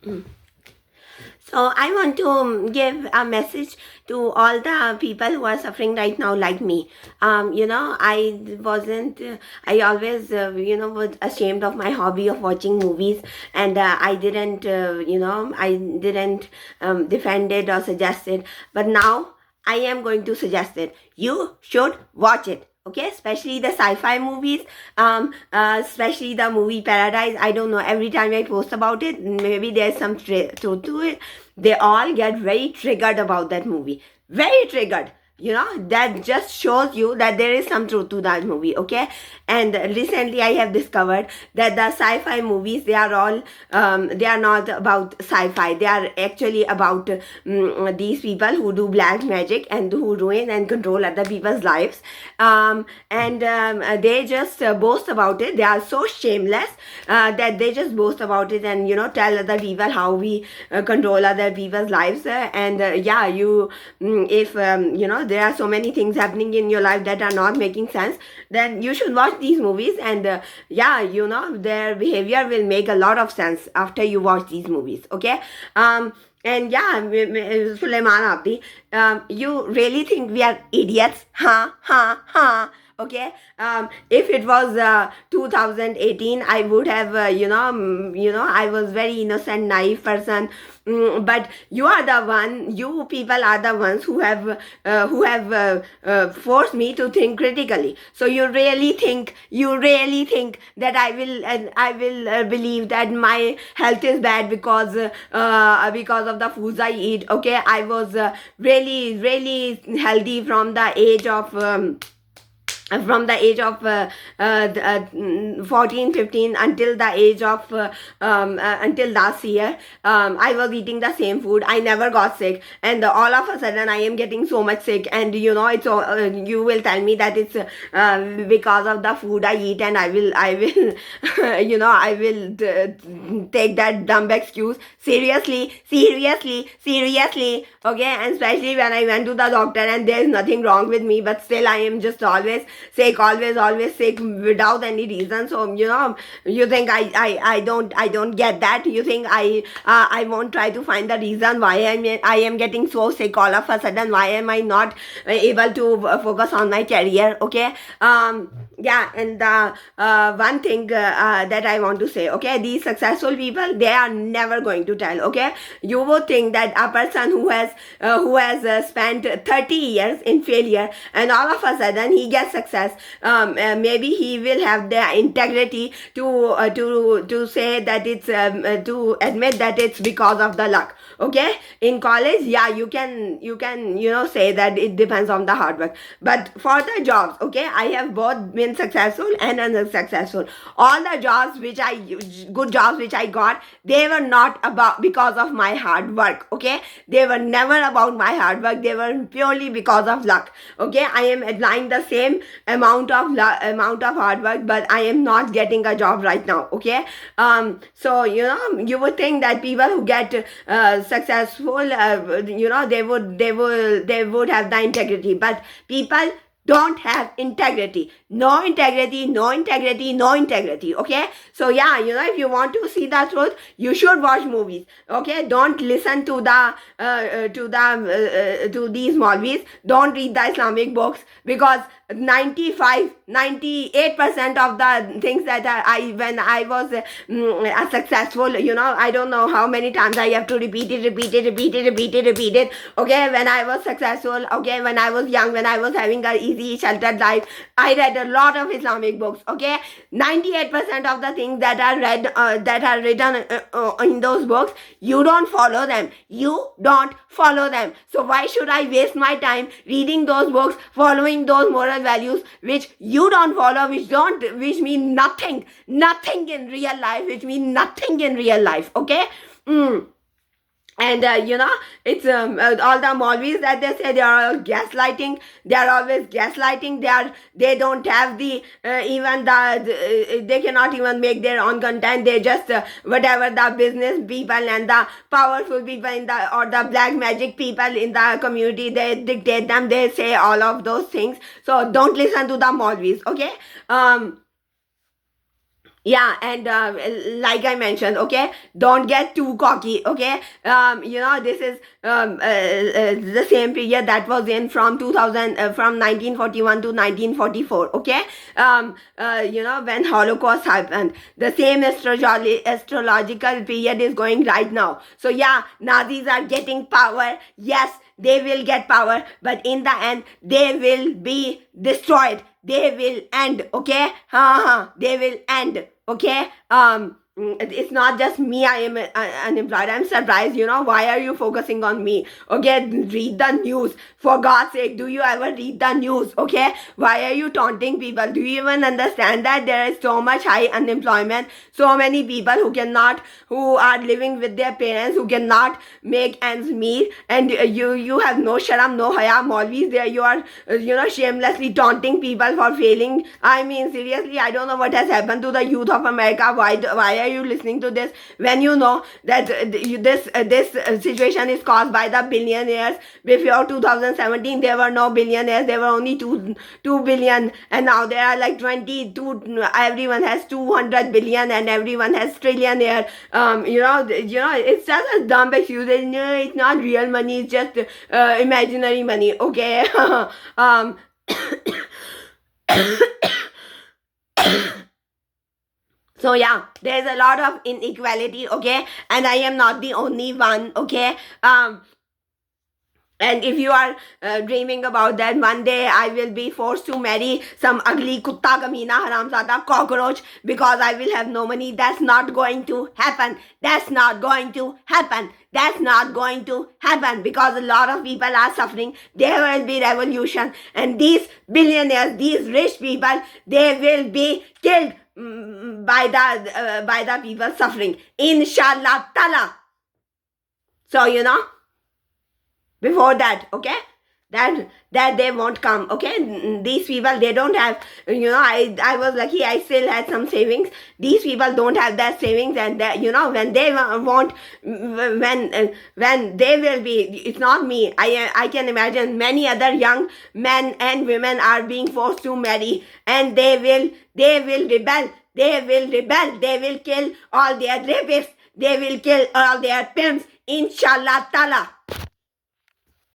So I want to give a message to all the people who are suffering right now, like me. I wasn't. I always, was ashamed of my hobby of watching movies, and I didn't. I didn't defend it or suggest it. But now I am going to suggest it. You should watch it. Okay, especially the sci-fi movies, especially the movie Paradise. I don't know, every time I post about it, maybe there's some truth to it. They all get very triggered about that movie, very triggered. That just shows you that there is some truth to that movie. Okay, and recently I have discovered that the sci-fi movies, they are all they are not about sci-fi. They are actually about these people who do black magic and who ruin and control other people's lives. And they just boast about it. They are so shameless that they just boast about it, and tell other people how we control other people's lives. And yeah, if there are so many things happening in your life that are not making sense, then you should watch these movies. And yeah, their behavior will make a lot of sense after you watch these movies. Okay. And yeah, Sulaiman Abdi, you really think we are idiots? Ha ha ha. Okay. If it was 2018, I would have, I was very innocent, naive person. But you are the one. You people are the ones who have forced me to think critically. So you really think that I will believe that my health is bad because of the foods I eat. Okay, I was really healthy from the age of 14 15 until the age of until last year. I was eating the same food. I never got sick, and all of a sudden I am getting so much sick. And it's you will tell me that it's because of the food I eat, and I will I will take that dumb excuse seriously. Okay, and especially when I went to the doctor and there's nothing wrong with me, but still I am just always sick, always sick without any reason. So you think I don't get that. You think I won't try to find the reason why I am getting so sick all of a sudden. Why am I not able to focus on my career? Okay. Yeah, and the one thing that I want to say, okay, these successful people, they are never going to tell. Okay, you would think that a person who has spent 30 years in failure, and all of a sudden he gets success, maybe he will have the integrity to say that it's to admit that it's because of the luck. Okay, in college, yeah, you can say that it depends on the hard work. But for the jobs, okay, I have both been successful and unsuccessful. All the jobs good jobs which I got, they were not about because of my hard work. Okay, they were never about my hard work. They were purely because of luck. Okay, I am applying the same amount of hard work, but I am not getting a job right now. Okay, so you would think that people who get successful, they would have the integrity, but people don't have integrity. No integrity, no integrity, no integrity. Okay, so yeah, if you want to see the truth, you should watch movies. Okay, don't listen to to these movies. Don't read the Islamic books, because 98% of the things that I when I was a successful, I don't know how many times I have to repeat it. Okay, when I was successful, okay, when I was young, when I was having a easy sheltered life, I read a lot of Islamic books. Okay, 98% of the things that are read that are written in those books, you don't follow them. So why should I waste my time reading those books, following those moral values which you don't follow, which mean nothing in real life, okay. And it's all the Maulvis that they say, they are all gaslighting. They are always gaslighting. They don't have the even they cannot even make their own content. They just whatever the business people and the powerful people or the black magic people in the community, they dictate them. They say all of those things. So don't listen to the Maulvis. Okay. Yeah, and like I mentioned, okay, don't get too cocky, okay. This is the same period that was in from 2000, from 1941 to 1944, okay. When Holocaust happened, the same astrological period is going right now. So yeah, Nazis are getting power. Yes, they will get power, but in the end, they will be destroyed. They will end, okay. They will end, okay. It's not just me. I am unemployed. I'm surprised. Why are you focusing on me? Okay, read the news. For God's sake, do you ever read the news? Okay, why are you taunting people? Do you even understand that there is so much high unemployment? So many people who are living with their parents, who cannot make ends meet, and you have no sharam, no haya, Maulvis. There you are, shamelessly taunting people for failing. I mean, seriously, I don't know what has happened to the youth of America. Why are you listening to this when you know that this situation is caused by the billionaires? Before 2017, there were no billionaires. There were only two billion, and now there are like 22. Everyone has 200 billion, and everyone has trillionaire. It's just a dumb excuse. It's not real money. It's just imaginary money. Okay. um. So yeah, there's a lot of inequality, okay, and I am not the only one, okay. And if you are dreaming about that, one day I will be forced to marry some ugly kutta kamina haramzada cockroach because I will have no money. That's not going to happen. That's not going to happen. That's not going to happen because a lot of people are suffering. There will be revolution, and these billionaires, these rich people, they will be killed by the people suffering. Inshallah Tala. So before that, okay, that they won't come, okay. These people, they don't have, I was lucky, I still had some savings. These people don't have that savings, and that, when they want, when they will be, it's not me. I can imagine many other young men and women are being forced to marry, and they will rebel. They will rebel. They will kill all their rapists. They will kill all their pimps. Inshallah Tala.